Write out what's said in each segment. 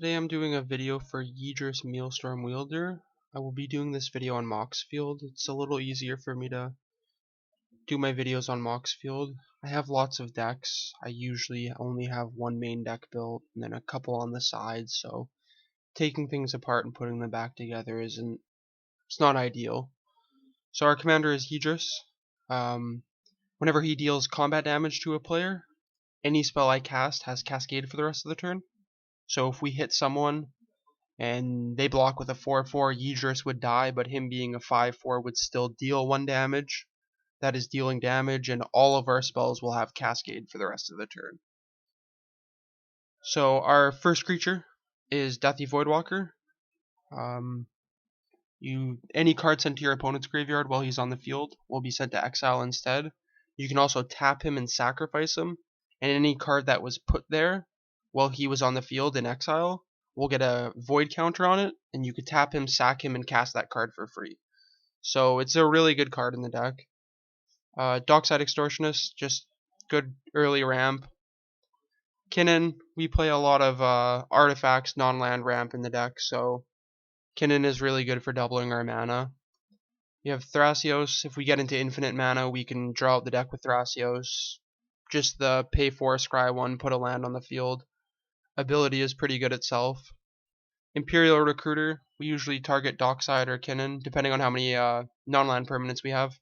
Today I'm doing a video for Yidris Maelstorm Wielder. I will be doing this video on Moxfield. It's a little easier for me to do my videos on Moxfield. I have lots of decks. I usually only have one main deck built and then a couple on the sides, so taking things apart and putting them back together it's not ideal. So our commander is Yidris. Whenever he deals combat damage to a player, any spell I cast has Cascade for the rest of the turn. So if we hit someone and they block with a 4/4, Yidris would die, but him being a 5/4 would still deal 1 damage. That is dealing damage, and all of our spells will have Cascade for the rest of the turn. So our first creature is Dathy Voidwalker. Any card sent to your opponent's graveyard while he's on the field will be sent to exile instead. You can also tap him and sacrifice him, and any card that was put there while he was on the field in exile will get a void counter on it, and you could tap him, sack him, and cast that card for free. So it's a really good card in the deck. Dockside Extortionist, just good early ramp. Kinnan, we play a lot of artifacts, non-land ramp in the deck, so Kinnan is really good for doubling our mana. You have Thrasios. If we get into infinite mana, we can draw out the deck with Thrasios. Just the pay 4, scry 1, put a land on the field. Ability is pretty good itself. Imperial Recruiter, we usually target Dockside or Kinnan, depending on how many non-land permanents we have.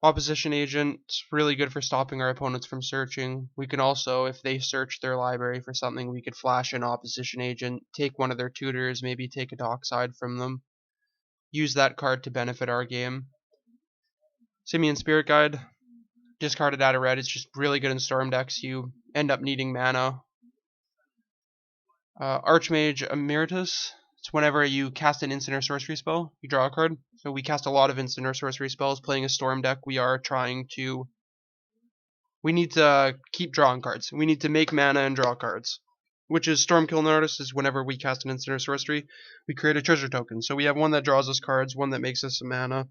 Opposition Agent, it's really good for stopping our opponents from searching. We can also, if they search their library for something, we could flash an Opposition Agent, take one of their tutors, maybe take a Dockside from them. Use that card to benefit our game. Simian Spirit Guide, discarded out of red. It's just really good in storm decks. You end up needing mana. Archmage Emeritus, it's whenever you cast an instant or sorcery spell, you draw a card. So we cast a lot of instant or sorcery spells. Playing a storm deck, we need to keep drawing cards. We need to make mana and draw cards. Which is Stormkiln Artist, is whenever we cast an instant or sorcery, we create a treasure token. So we have one that draws us cards, one that makes us some mana.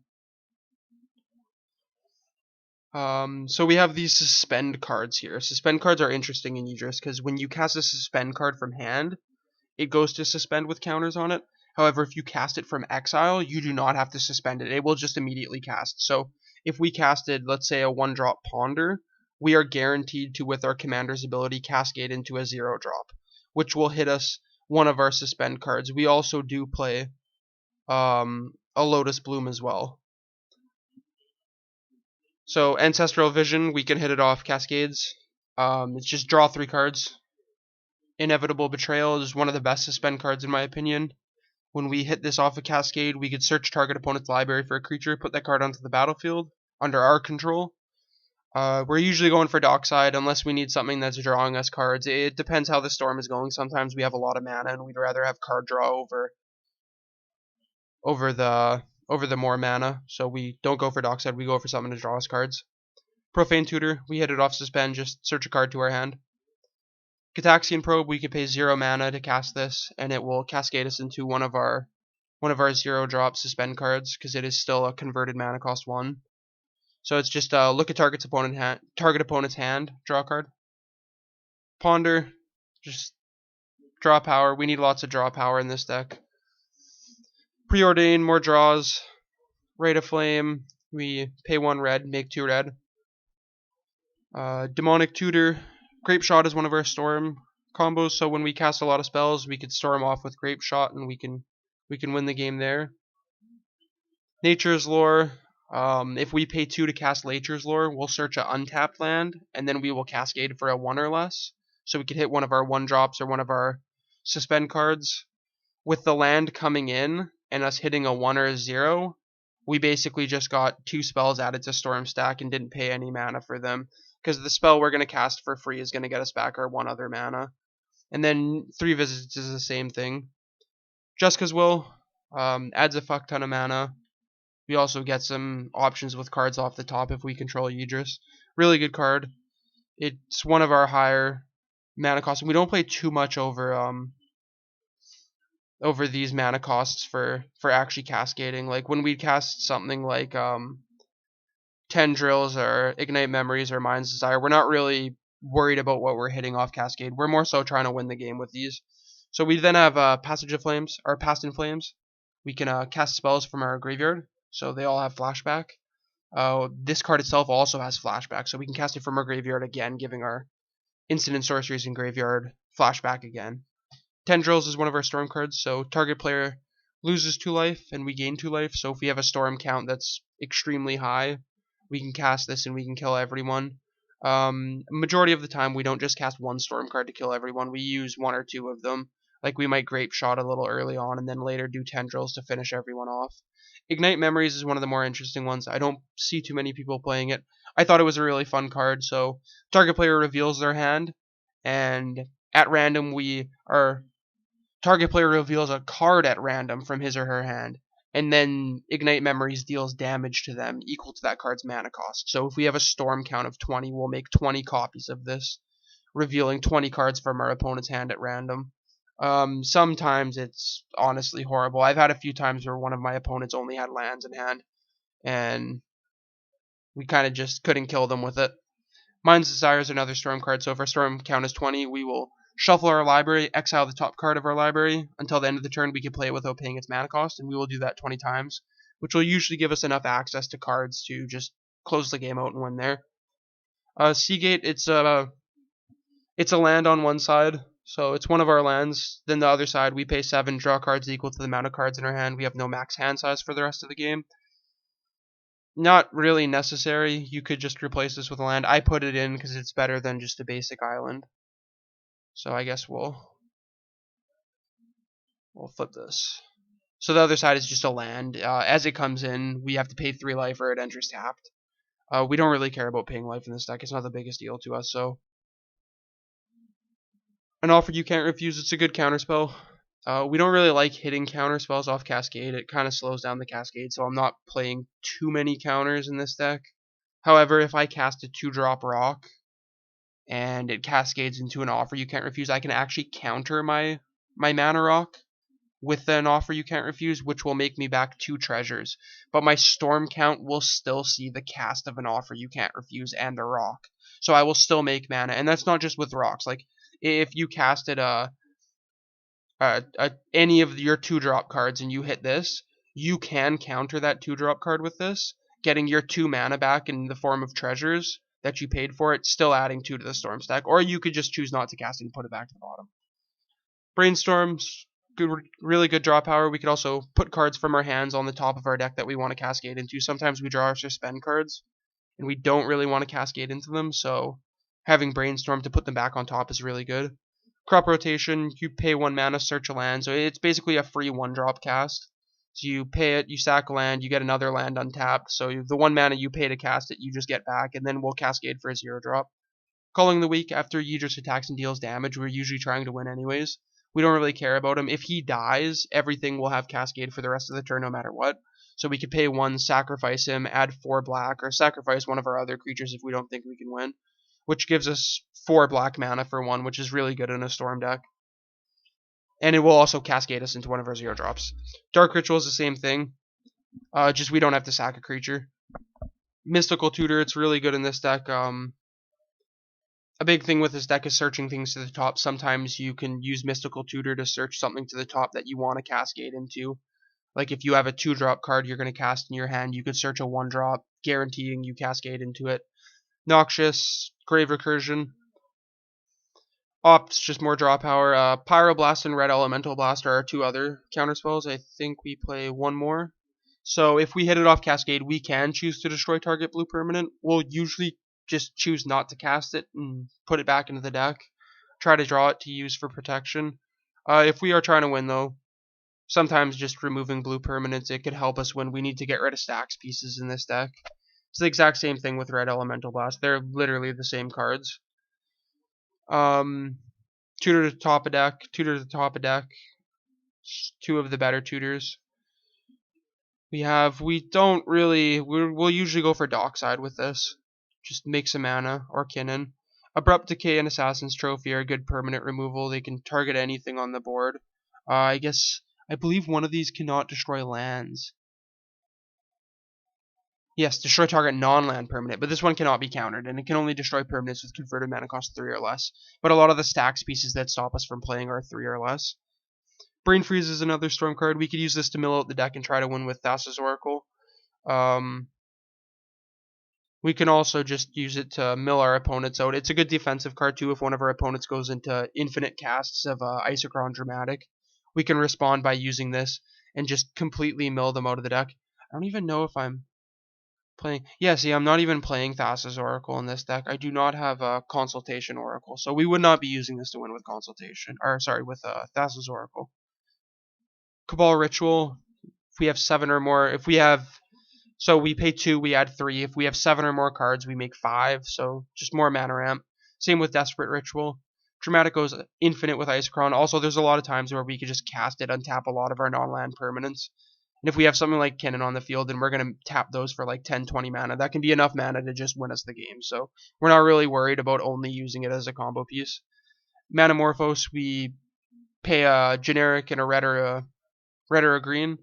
So we have these suspend cards here. Suspend cards are interesting in Yidris because when you cast a suspend card from hand, it goes to suspend with counters on it. However, if you cast it from exile, you do not have to suspend it. It will just immediately cast. So if we casted, let's say, a 1-drop Ponder, we are guaranteed to, with our commander's ability, cascade into a 0-drop, which will hit us one of our suspend cards. We also do play a Lotus Bloom as well. So Ancestral Vision, we can hit it off Cascades. It's just draw 3 cards. Inevitable Betrayal is one of the best suspend cards in my opinion. When we hit this off a Cascade, we could search target opponent's library for a creature, put that card onto the battlefield under our control. We're usually going for Dockside unless we need something that's drawing us cards. It depends how the storm is going. Sometimes we have a lot of mana and we'd rather have card draw over the more mana. So we don't go for Dockside, we go for something to draw us cards. Profane Tutor, we hit it off suspend, just search a card to our hand. Gitaxian Probe, we could pay 0 mana to cast this, and it will cascade us into one of our 0-drop suspend cards because it is still a converted mana cost 1. So it's just look at target opponent's hand, draw a card. Ponder, just draw power. We need lots of draw power in this deck. Preordain, more draws. Rite of Flame, we pay 1 red, make 2 red. Demonic Tutor, Grape Shot is one of our storm combos, so when we cast a lot of spells, we could storm off with Grape Shot and we can win the game there. Nature's Lore, if we pay 2 to cast Nature's Lore, we'll search an untapped land, and then we will cascade for a 1 or less. So we could hit one of our 1-drops or one of our suspend cards. With the land coming in and us hitting a 1 or a 0, we basically just got 2 spells added to Storm Stack and didn't pay any mana for them. Because the spell we're going to cast for free is going to get us back our 1 other mana. And then 3 Visits is the same thing. Jessica's Will adds a fuck ton of mana. We also get some options with cards off the top if we control Yidris. Really good card. It's one of our higher mana costs. We don't play too much over these mana costs for actually cascading. Like when we cast something like Tendrils or Ignite Memories or Mind's Desire, we're not really worried about what we're hitting off Cascade. We're more so trying to win the game with these. So we then have Passage of Flames, or Past in Flames. We can cast spells from our graveyard, so they all have flashback. This card itself also has flashback, so we can cast it from our graveyard again, giving our instant and sorceries in graveyard flashback again. Tendrils is one of our storm cards, so target player loses 2 life and we gain 2 life. So if we have a storm count that's extremely high, we can cast this and we can kill everyone. Majority of the time, we don't just cast one storm card to kill everyone. We use 1 or 2 of them. Like we might Grape Shot a little early on and then later do Tendrils to finish everyone off. Ignite Memories is one of the more interesting ones. I don't see too many people playing it. I thought it was a really fun card. So target player reveals their hand, and at random target player reveals a card at random from his or her hand, and then Ignite Memories deals damage to them equal to that card's mana cost. So if we have a storm count of 20, we'll make 20 copies of this, revealing 20 cards from our opponent's hand at random. Sometimes it's honestly horrible. I've had a few times where one of my opponents only had lands in hand, and we kind of just couldn't kill them with it. Mind's Desire is another storm card, so if our storm count is 20, we will shuffle our library, exile the top card of our library. Until the end of the turn, we can play it without paying its mana cost, and we will do that 20 times, which will usually give us enough access to cards to just close the game out and win there. Seagate, it's a land on one side, so it's one of our lands. Then the other side, we pay 7, draw cards equal to the amount of cards in our hand. We have no max hand size for the rest of the game. Not really necessary. You could just replace this with a land. I put it in because it's better than just a basic island. So I guess we'll flip this. So the other side is just a land. As it comes in, we have to pay 3 life or it enters tapped. We don't really care about paying life in this deck. It's not the biggest deal to us. So an offer you can't refuse. It's a good counterspell. We don't really like hitting counterspells off Cascade. It kind of slows down the Cascade, so I'm not playing too many counters in this deck. However, if I cast a 2-drop rock and it cascades into an offer you can't refuse, I can actually counter my mana rock with an offer you can't refuse, which will make me back 2 treasures. But my storm count will still see the cast of an offer you can't refuse and the rock. So I will still make mana, and that's not just with rocks. Like if you casted any of your 2-drop cards and you hit this, you can counter that 2-drop card with this, getting your 2 mana back in the form of treasures that you paid for it, still adding 2 to the storm stack. Or you could just choose not to cast it and put it back to the bottom. Brainstorm's good, really good draw power. We could also put cards from our hands on the top of our deck that we want to cascade into. Sometimes we draw our Suspend cards, and we don't really want to cascade into them, so having Brainstorm to put them back on top is really good. Crop Rotation, you pay 1 mana, search a land, so it's basically a free 1-drop cast. So you pay it, you sack a land, you get another land untapped, so the 1 mana you pay to cast it, you just get back, and then we'll cascade for a 0-drop. Calling the Weak, after Yidris attacks and deals damage, we're usually trying to win anyways. We don't really care about him. If he dies, everything will have Cascade for the rest of the turn no matter what. So we could pay 1, sacrifice him, add 4 black, or sacrifice one of our other creatures if we don't think we can win, which gives us 4 black mana for 1, which is really good in a storm deck. And it will also cascade us into one of our 0-drops. Dark Ritual is the same thing, just we don't have to sack a creature. Mystical Tutor, it's really good in this deck. A big thing with this deck is searching things to the top. Sometimes you can use Mystical Tutor to search something to the top that you want to cascade into. Like if you have a 2-drop card you're going to cast in your hand, you could search a 1-drop, guaranteeing you cascade into it. Noxious, Grave Recursion. Opt's just more draw power. Pyroblast and Red Elemental Blast are our 2 other counterspells. I think we play 1 more. So if we hit it off Cascade, we can choose to destroy target blue permanent. We'll usually just choose not to cast it and put it back into the deck. Try to draw it to use for protection. If we are trying to win, though, sometimes just removing blue permanents, it could help us when we need to get rid of stacks pieces in this deck. It's the exact same thing with Red Elemental Blast. They're literally the same cards. Tutor to the top of deck, tutor to the top of deck. 2 of the better tutors. We'll usually go for Dockside with this. Just make some mana, or Kinnan. Abrupt Decay and Assassin's Trophy are good permanent removal. They can target anything on the board. I believe one of these cannot destroy lands. Yes, destroy target non-land permanent, but this one cannot be countered, and it can only destroy permanents with converted mana cost 3 or less. But a lot of the stacks pieces that stop us from playing are 3 or less. Brain Freeze is another storm card. We could use this to mill out the deck and try to win with Thassa's Oracle. We can also just use it to mill our opponents out. It's a good defensive card too if one of our opponents goes into infinite casts of Isochron Dramatic. We can respond by using this and just completely mill them out of the deck. I don't even know if I'm playing... Yeah, see, I'm not even playing Thassa's Oracle in this deck. I do not have a Consultation Oracle, so we would not be using this to win with Consultation. Or, sorry, with Thassa's Oracle. Cabal Ritual, if we have 7 or more... If we have... So we pay 2, we add 3. If we have 7 or more cards, we make 5. So just more mana ramp. Same with Desperate Ritual. Dramatic goes infinite with Isochron. Also, there's a lot of times where we could just cast it, untap a lot of our non-land permanents. And if we have something like Cannon on the field, then we're going to tap those for like 10, 20 mana. That can be enough mana to just win us the game. So we're not really worried about only using it as a combo piece. Metamorphos, we pay a generic and a red or a green.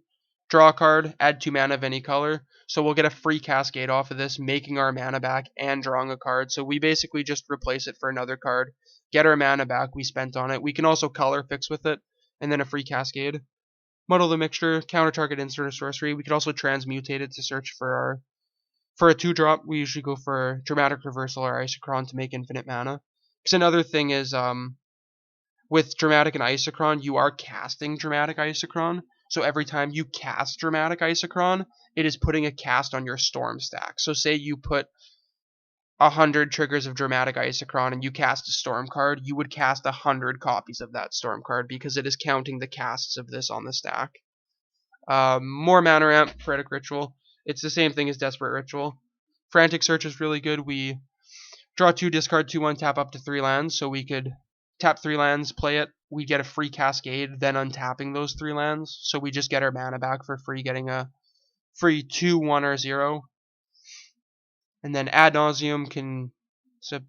Draw a card, add 2 mana of any color. So we'll get a free Cascade off of this, making our mana back and drawing a card. So we basically just replace it for another card, get our mana back we spent on it. We can also color fix with it, and then a free Cascade. Muddle the Mixture, counter target instant or sorcery. We could also transmutate it to search for a 2-drop. We usually go for Dramatic Reversal or Isochron to make infinite mana. Because another thing is, with Dramatic and Isochron, you are casting Dramatic Isochron. So every time you cast Dramatic Isochron, it is putting a cast on your Storm stack. So say you put 100 triggers of Dramatic Isochron and you cast a Storm card, you would cast 100 copies of that Storm card because it is counting the casts of this on the stack. More mana ramp, Prophetic Ritual. It's the same thing as Desperate Ritual. Frantic Search is really good. We draw 2, discard 2, untap up to 3 lands, so we could tap 3 lands, play it. We get a free Cascade, then untapping those 3 lands, so we just get our mana back for free, getting a free 2, 1, or 0. And then Ad Nauseum it's a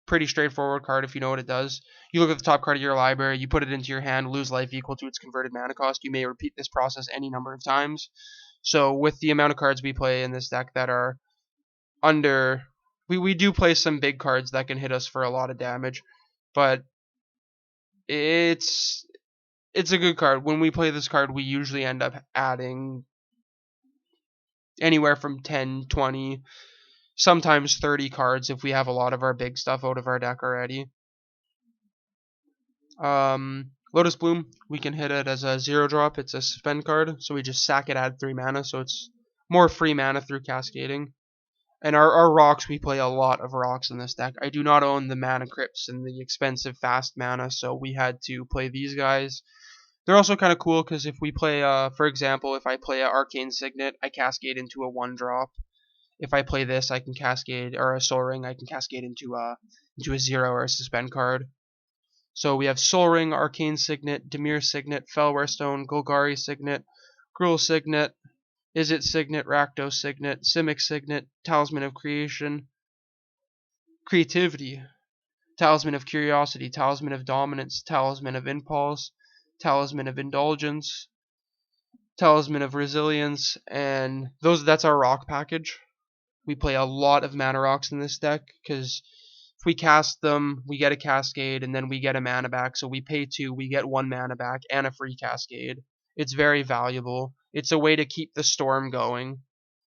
pretty straightforward card if you know what it does. You look at the top card of your library, you put it into your hand, lose life equal to its converted mana cost. You may repeat this process any number of times. So with the amount of cards we play in this deck that are under... We do play some big cards that can hit us for a lot of damage, but it's a good card. When we play this card, we usually end up adding anywhere from 10, 20, sometimes 30 cards if we have a lot of our big stuff out of our deck already. Lotus Bloom, we can hit it as a 0-drop. It's a suspend card, so we just sack it, add 3 mana, so it's more free mana through cascading. And our rocks, we play a lot of rocks in this deck. I do not own the mana crypts and the expensive fast mana, so we had to play these guys. They're also kind of cool because if we play, for example, if I play an Arcane Signet, I cascade into a 1-drop. If I play this, I can cascade, or a Soul Ring, I can cascade into a 0 or a suspend card. So we have Soul Ring, Arcane Signet, Dimir Signet, Fellware Stone, Golgari Signet, Gruul Signet, Izzet Signet, Rakdos Signet, Simic Signet, Talisman of Creativity, Talisman of Curiosity, Talisman of Dominance, Talisman of Impulse, Talisman of Indulgence, Talisman of Resilience, and that's our rock package. We play a lot of mana rocks in this deck because if we cast them, we get a cascade and then we get a mana back. So we pay 2, we get 1 mana back and a free cascade. It's very valuable. It's a way to keep the storm going.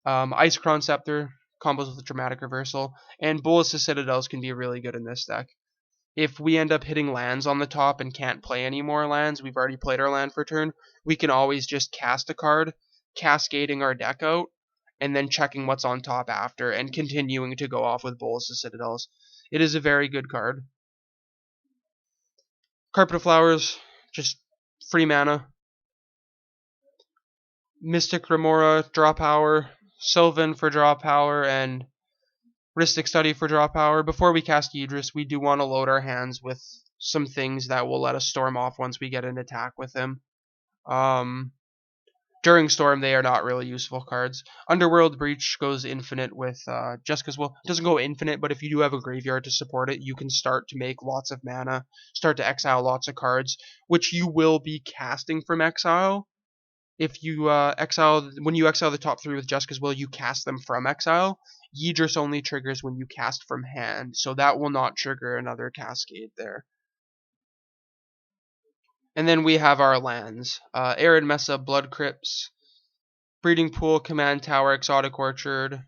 Isochron Scepter combos with Dramatic Reversal, and Bullets of Citadels can be really good in this deck. If we end up hitting lands on the top and can't play any more lands, we've already played our land for turn, we can always just cast a card, cascading our deck out, and then checking what's on top after, and continuing to go off with Bullets of Citadels. It is a very good card. Carpet of Flowers, just free mana. Mystic Remora, draw power. Sylvan for draw power, and Rhystic Study for draw power. Before we cast Yidris, we do want to load our hands with some things that will let us storm off once we get an attack with him. During Storm, they are not really useful cards. Underworld Breach goes infinite with, just because, well, it doesn't go infinite, but if you do have a graveyard to support it, you can start to make lots of mana, start to exile lots of cards, which you will be casting from exile. if you when you exile the top 3 with Jessica's Will, you cast them from exile. Yidris only triggers when you cast from hand, so that will not trigger another cascade there. And then we have our lands. Arid Mesa, Blood Crypts, Breeding Pool, Command Tower, Exotic Orchard.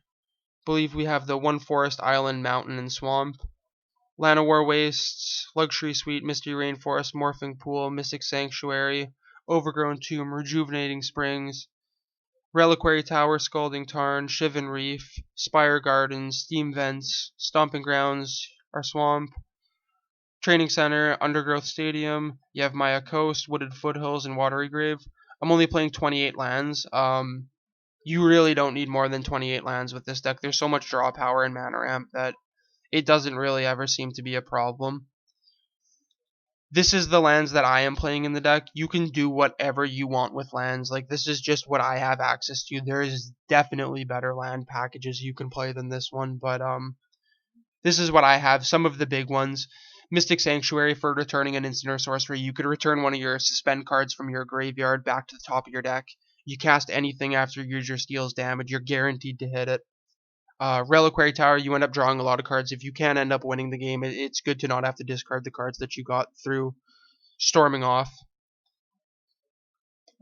Believe we have the One Forest, Island, Mountain, and Swamp. Llanowar Wastes, Luxury Suite, Misty Rainforest, Morphing Pool, Mystic Sanctuary, Overgrown Tomb, Rejuvenating Springs, Reliquary Tower, Scalding Tarn, Shivan Reef, Spire Gardens, Steam Vents, Stomping Grounds, our Swamp, Training Center, Undergrowth Stadium, you have Maya Coast, Wooded Foothills, and Watery Grave. I'm only playing 28 lands. You really don't need more than 28 lands with this deck. There's so much draw power and mana ramp that it doesn't really ever seem to be a problem. This is the lands that I am playing in the deck. You can do whatever you want with lands. Like, this is just what I have access to. There is definitely better land packages you can play than this one, but this is what I have. Some of the big ones. Mystic Sanctuary for returning an instant or sorcery. You could return one of your suspend cards from your graveyard back to the top of your deck. You cast anything after your deals damage. You're guaranteed to hit it. Reliquary Tower, you end up drawing a lot of cards. If you can end up winning the game, it's good to not have to discard the cards that you got through storming off.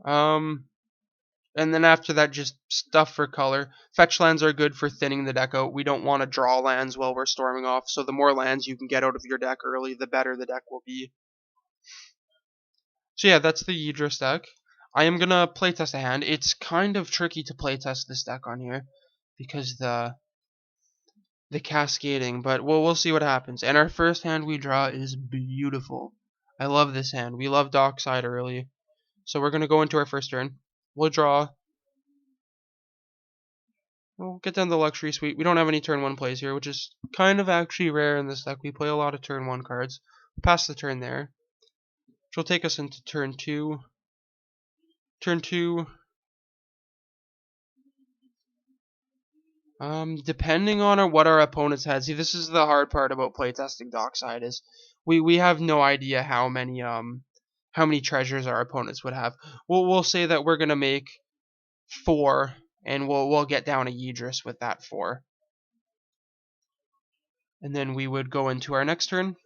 And then after that, just stuff for color. Fetch lands are good for thinning the deck out. We don't want to draw lands while we're storming off, so the more lands you can get out of your deck early, the better the deck will be. So yeah, that's the Yidris deck. I am going to playtest a hand. It's kind of tricky to playtest this deck on here because the cascading, but we'll see what happens. And our first hand we draw is beautiful. I love this hand. We love Dockside early. So we're going to go into our first turn. We'll draw. We'll get down the Luxury Suite. We don't have any turn 1 plays here, which is kind of actually rare in this deck. We play a lot of turn 1 cards. Pass the turn there. Which will take us into turn 2. Turn 2. Depending on what our opponents had. See, this is the hard part about playtesting Dockside is we have no idea how many treasures our opponents would have. We'll say that we're gonna make 4, and we'll get down a Yidris with that 4. And then we would go into our next turn.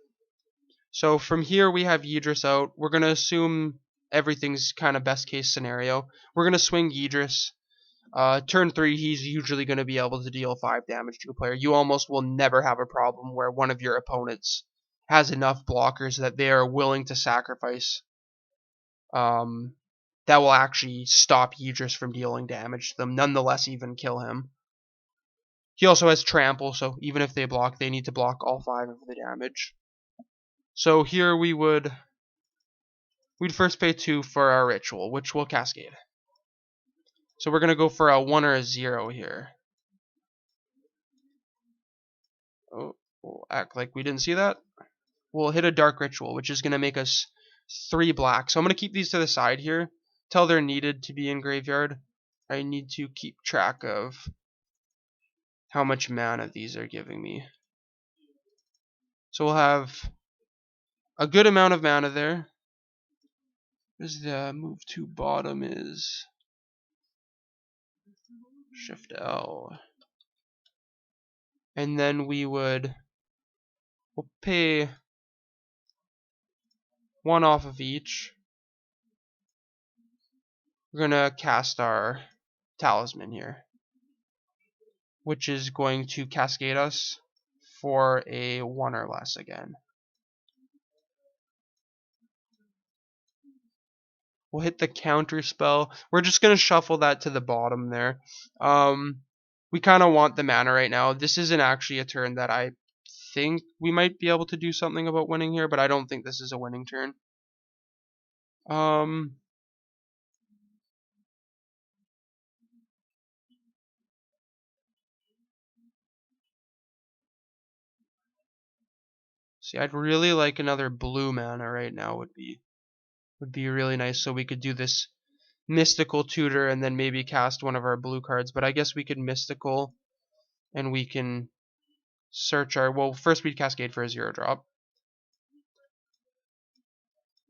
So from here we have Yidris out. We're gonna assume everything's kind of best case scenario. We're gonna swing Yidris. Turn 3, he's usually going to be able to deal 5 damage to a player. You almost will never have a problem where one of your opponents has enough blockers that they are willing to sacrifice that will actually stop Yidris from dealing damage to them, nonetheless even kill him. He also has trample, so even if they block, they need to block all 5 of the damage. So here we'd first pay 2 for our ritual, which will cascade. So we're going to go for a 1 or a 0 here. Oh, we'll act like we didn't see that. We'll hit a Dark Ritual, which is going to make us 3 black. So I'm going to keep these to the side here till they're needed to be in graveyard. I need to keep track of how much mana these are giving me. So we'll have a good amount of mana there. Where's the move to bottom is Shift L. And then we'll pay 1 off of each. We're going to cast our Talisman here, which is going to cascade us for a 1 or less again. We'll hit the counter spell. We're just going to shuffle that to the bottom there. We kind of want the mana right now. This isn't actually a turn that I think we might be able to do something about winning here, but I don't think this is a winning turn. See, I'd really like another blue mana right now would be really nice, so we could do this mystical tutor and then maybe cast one of our blue cards. But I guess we could mystical and we can search our, well, first we'd cascade for a 0 drop.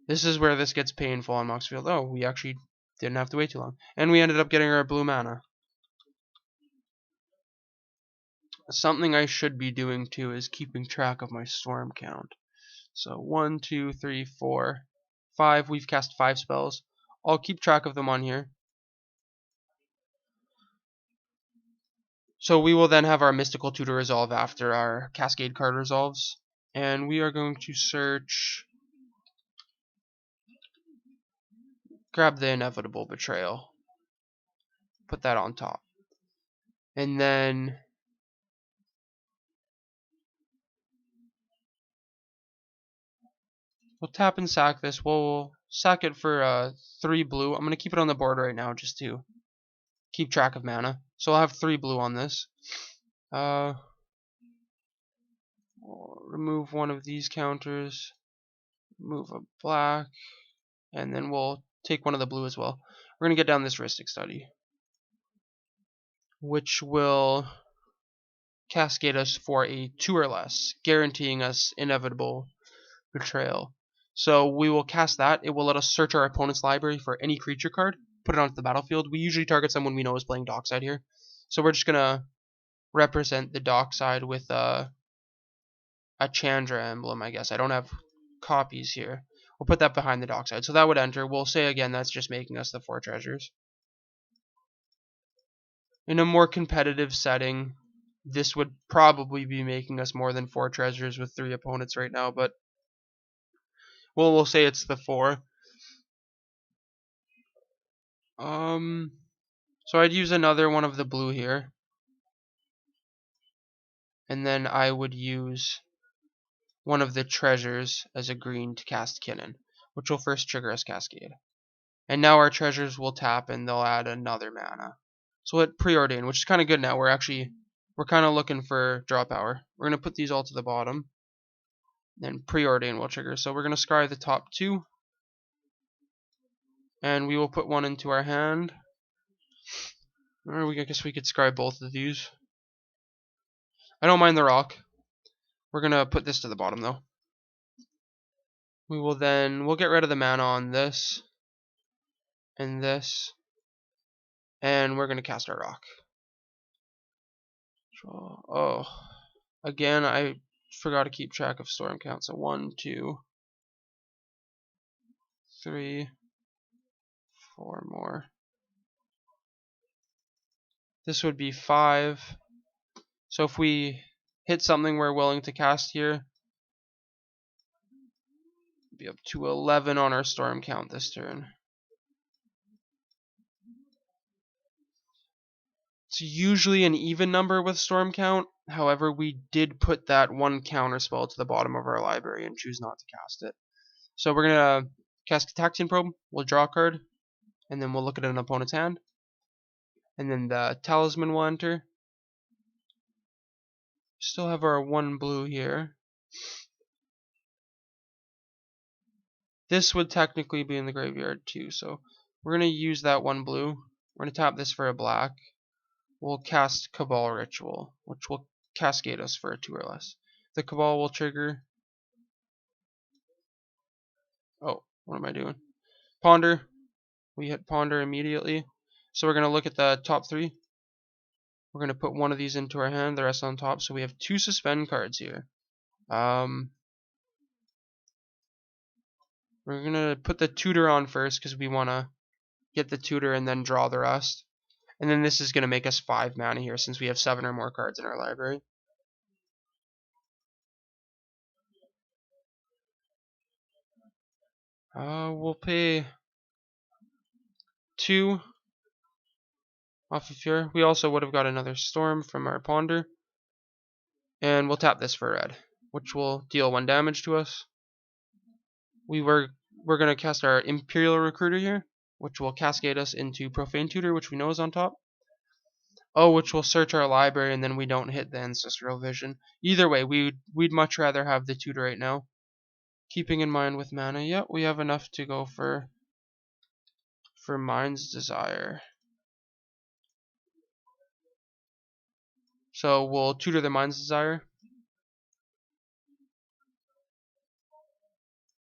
This is where this gets painful on Moxfield. Oh, we actually Didn't have to wait too long. And we ended up getting our blue mana. Something I should be doing too is keeping track of my storm count. So 1, 2, 3, 4, 5. We've cast 5 spells. I'll keep track of them on here. So we will then have our Mystical Tutor resolve after our Cascade card resolves. And we are going to search... Grab the Inevitable Betrayal. Put that on top. And then... we'll tap and sack this. We'll sack it for 3 blue. I'm going to keep it on the board right now just to keep track of mana. So I'll have 3 blue on this. We'll remove one of these counters. Move a black. And then we'll take one of the blue as well. We're going to get down this Rhystic Study, which will cascade us for a 2 or less, guaranteeing us Inevitable Betrayal. So we will cast that. It will let us search our opponent's library for any creature card, put it onto the battlefield. We usually target someone we know is playing Dockside here. So we're just going to represent the Dockside with a Chandra emblem, I guess. I don't have copies here. We'll put that behind the Dockside. So that would enter. We'll say again that's just making us the 4 treasures. In a more competitive setting, this would probably be making us more than 4 treasures with 3 opponents right now, but we'll say it's the 4. So I'd use another one of the blue here. And then I would use one of the treasures as a green to cast Kinnan, which will first trigger us Cascade. And now our treasures will tap and they'll add another mana. So we'll hit Preordain, which is kind of good now. We're kind of looking for draw power. We're going to put these all to the bottom. Then Preordain will trigger. So we're going to scry the top 2. And we will put one into our hand. Or I guess we could scry both of these. I don't mind the rock. We're going to put this to the bottom though. We'll get rid of the mana on this. And this. And we're going to cast our rock. Oh. Again, I forgot to keep track of storm count. So 1, 2, 3, 4 more. This would be 5. So if we hit something we're willing to cast here, be up to 11 on our storm count this turn. It's usually an even number with storm count. However, we did put that 1 counter spell to the bottom of our library and choose not to cast it. So we're going to cast Cataxian Probe. We'll draw a card. And then we'll look at an opponent's hand. And then the Talisman will enter. Still have our 1 blue here. This would technically be in the graveyard too. So we're going to use that 1 blue. We're going to tap this for a black. We'll cast Cabal Ritual, which will cascade us for a 2 or less. The Cabal will trigger. Oh, what am I doing? Ponder. We hit Ponder immediately. So we're going to look at the top 3. We're going to put one of these into our hand, the rest on top. So we have 2 Suspend Cards here. We're going to put the Tutor on first because we want to get the Tutor and then draw the rest. And then this is going to make us 5 mana here since we have 7 or more cards in our library. We'll pay 2 off of here. We also would have got another Storm from our Ponder. And we'll tap this for red, which will deal 1 damage to us. We're going to cast our Imperial Recruiter here, which will cascade us into Profane Tutor, which we know is on top. Oh, which will search our library and then we don't hit the Ancestral Vision. Either way, we'd much rather have the Tutor right now. Keeping in mind with mana, yeah, we have enough to go for Mind's Desire. So we'll Tutor the Mind's Desire.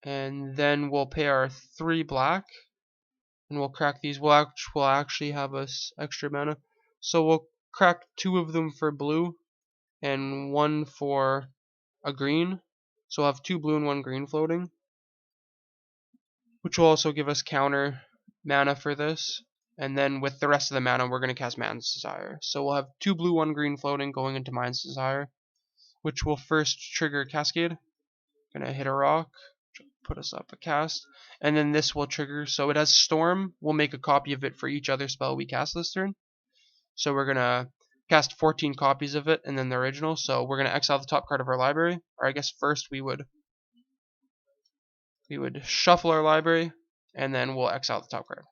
And then we'll pay our 3 black. and we'll crack these. We'll actually have us extra mana, so we'll crack 2 of them for blue and 1 for a green. So we'll have 2 blue and 1 green floating, which will also give us counter mana for this. And then with the rest of the mana, we're going to cast Mind's Desire. So we'll have 2 blue, 1 green floating going into Mind's Desire, which will first trigger Cascade. Gonna hit a rock, put us up a cast, and then this will trigger. So it has Storm. We'll make a copy of it for each other spell we cast this turn. So we're gonna cast 14 copies of it, and then the original. So we're gonna exile the top card of our library, or I guess first we would shuffle our library, and then we'll exile the top card,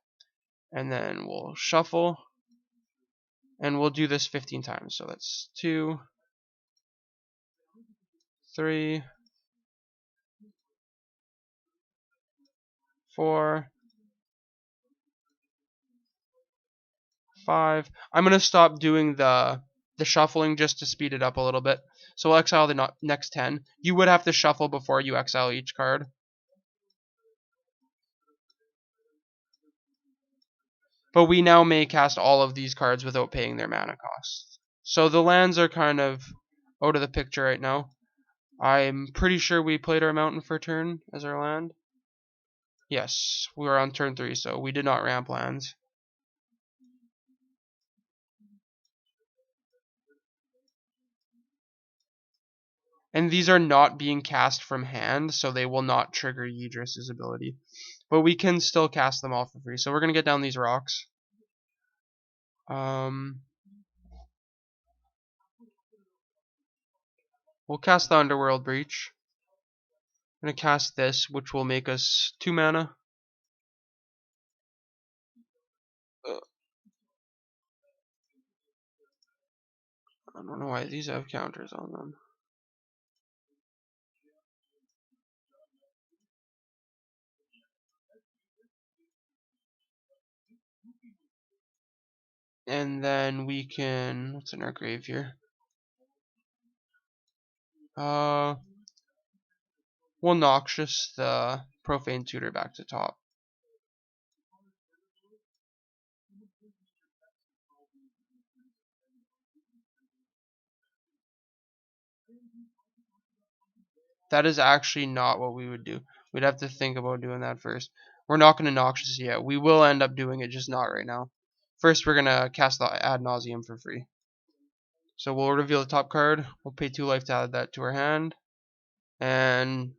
and then we'll shuffle, and we'll do this 15 times. So that's 2, 3, 4, 5. I'm gonna stop doing the shuffling just to speed it up a little bit. So we'll exile the next 10. You would have to shuffle before you exile each card. But we now may cast all of these cards without paying their mana costs. So the lands are kind of out of the picture right now. I'm pretty sure we played our mountain for turn as our land. Yes, we were on turn 3, so we did not ramp lands. And these are not being cast from hand, so they will not trigger Yidris' ability. But we can still cast them all for free. So we're going to get down these rocks. We'll cast the Underworld Breach. I'm going to cast this, which will make us 2 mana. I don't know why these have counters on them. And then we can, what's in our grave here? We'll Noxious the Profane Tutor back to top. That is actually not what we would do. We'd have to think about doing that first. We're not going to Noxious yet. We will end up doing it, just not right now. First, we're going to cast the Ad Nauseam for free. So we'll reveal the top card. We'll pay 2 life to add that to our hand. And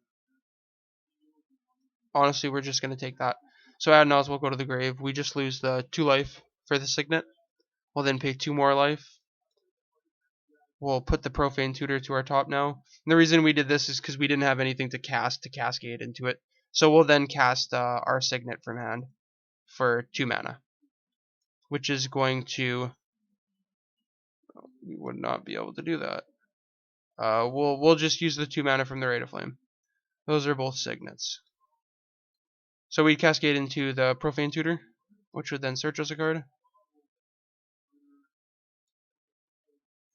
honestly, we're just going to take that. So Ad Nauseam will go to the grave. We just lose the 2 life for the Signet. We'll then pay 2 more life. We'll put the Profane Tutor to our top now. And the reason we did this is because we didn't have anything to cast to cascade into it. So we'll then cast our Signet from hand for 2 mana. Which is going to... we would not be able to do that. We'll just use the 2 mana from the Rite of Flame. Those are both Signets. So we cascade into the Profane Tutor, which would then search us a card.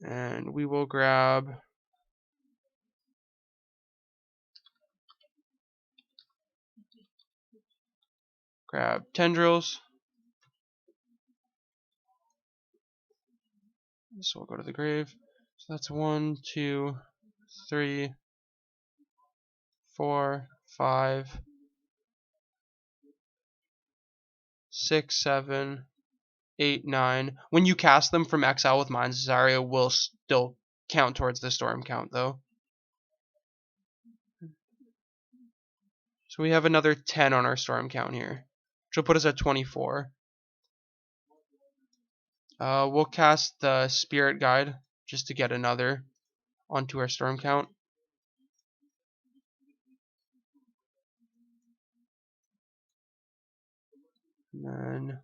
And we will grab Tendrils. So we'll go to the grave. So that's 1, 2, 3, 4, 5, 6, 7, 8, 9. When you cast them from exile with Mind's Desire, it will still count towards the storm count, though. So we have another 10 on our storm count here, which will put us at 24. We'll cast the Spirit Guide just to get another onto our storm count. And then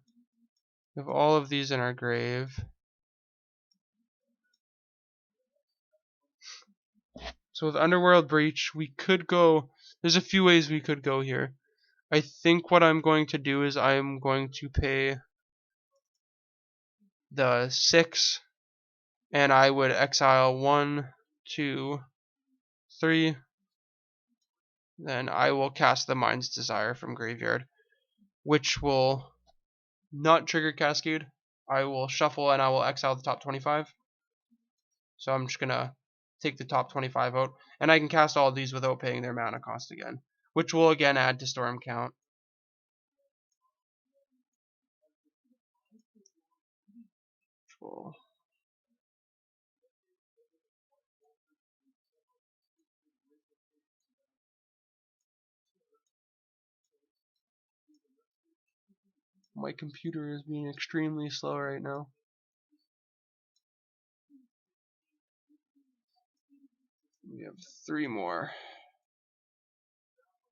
we have all of these in our grave. So with Underworld Breach, we could go... there's a few ways we could go here. I think what I'm going to do is I'm going to pay the 6, and I would exile 1, 2, 3. Then I will cast the Mind's Desire from graveyard, which will not trigger Cascade, I will shuffle and I will exile the top 25. So I'm just gonna take the top 25 out, and I can cast all of these without paying their mana cost again, which will again add to storm count. Cool. My computer is being extremely slow right now. We have 3 more.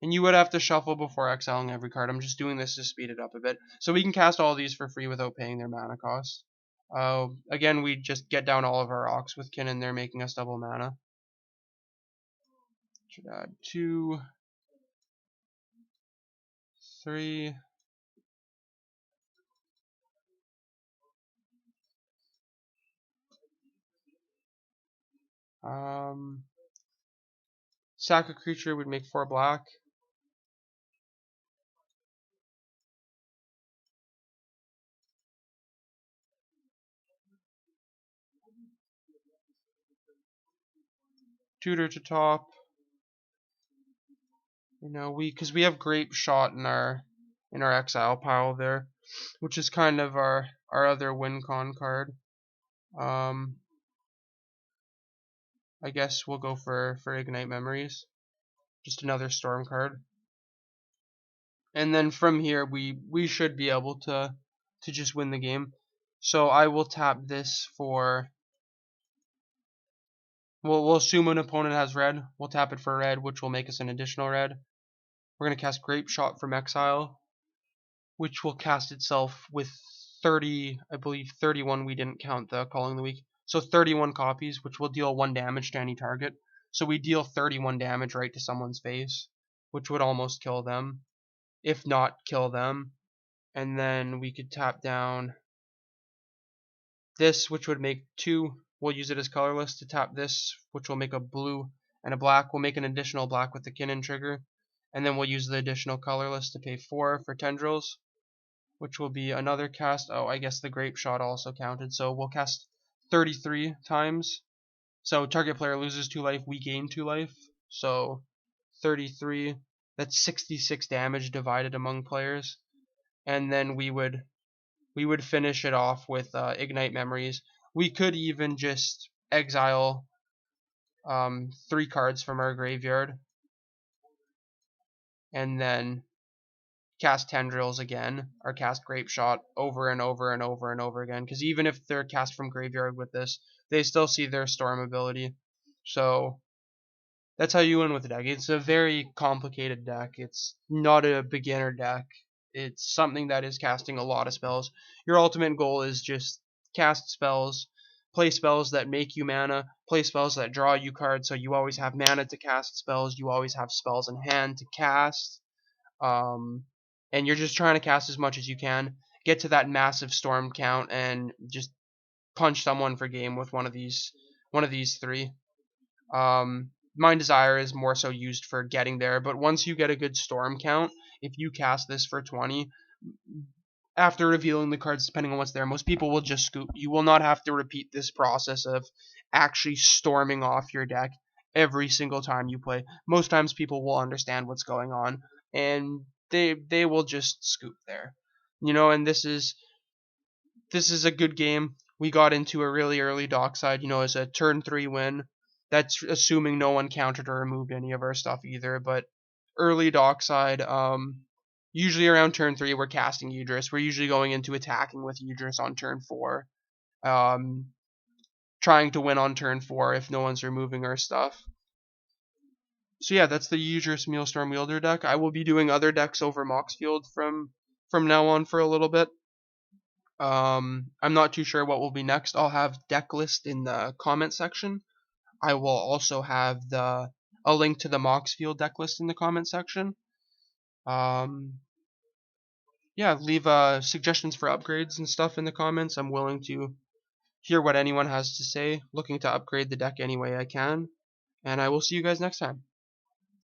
And you would have to shuffle before exiling every card. I'm just doing this to speed it up a bit. So we can cast all these for free without paying their mana cost. Again, we just get down all of our rocks with Kin and they're making us double mana. Should add 2, 3. Sack a creature would make 4 black. Tutor to top. You know, because we have Grape Shot in our exile pile there, which is kind of our other win con card. I guess we'll go for Ignite Memories, just another storm card. And then from here we should be able to just win the game. So I will tap this for. We'll assume an opponent has red. We'll tap it for red, which will make us an additional red. We're going to cast Grape Shot from exile, which will cast itself with 30, I believe 31, we didn't count the Calling the Weak. So 31 copies, which will deal 1 damage to any target. So we deal 31 damage right to someone's face, which would almost kill them, if not kill them. And then we could tap down this, which would make 2. We'll use it as colorless to tap this, which will make a blue and a black. We'll make an additional black with the Kinnan trigger. And then we'll use the additional colorless to pay 4 for Tendrils, which will be another cast. Oh, I guess the Grape Shot also counted. So we'll cast 33 times. So target player loses 2 life, we gain 2 life. So 33, that's 66 damage divided among players. And then we would finish it off with Ignite Memories. We could even just exile 3 cards from our graveyard and then cast Tendrils again, or cast Grape Shot over and over and over and over again, because even if they're cast from graveyard with this, they still see their storm ability. So that's how you win with the deck. It's a very complicated deck. It's not a beginner deck. It's something that is casting a lot of spells. Your ultimate goal is just cast spells, play spells that make you mana, play spells that draw you cards, so you always have mana to cast spells, you always have spells in hand to cast. And you're just trying to cast as much as you can, get to that massive storm count, and just punch someone for game with one of these 3. Mind Desire is more so used for getting there, but once you get a good storm count, if you cast this for 20, after revealing the cards, depending on what's there, most people will just scoop. You will not have to repeat this process of actually storming off your deck every single time you play. Most times people will understand what's going on, and they will just scoop there. You know, and this is a good game. We got into a really early dockside, as a turn 3 win. That's assuming no one countered or removed any of our stuff either, but early dockside, usually around turn 3 we're casting Yidris. We're usually going into attacking with Yidris on turn 4. Trying to win on turn 4 if no one's removing our stuff. So yeah, that's the Yidris Maelstorm Wielder deck. I will be doing other decks over Moxfield from now on for a little bit. I'm not too sure what will be next. I'll have deck list in the comment section. I will also have a link to the Moxfield deck list in the comment section. Yeah, leave suggestions for upgrades and stuff in the comments. I'm willing to hear what anyone has to say. Looking to upgrade the deck any way I can. And I will see you guys next time.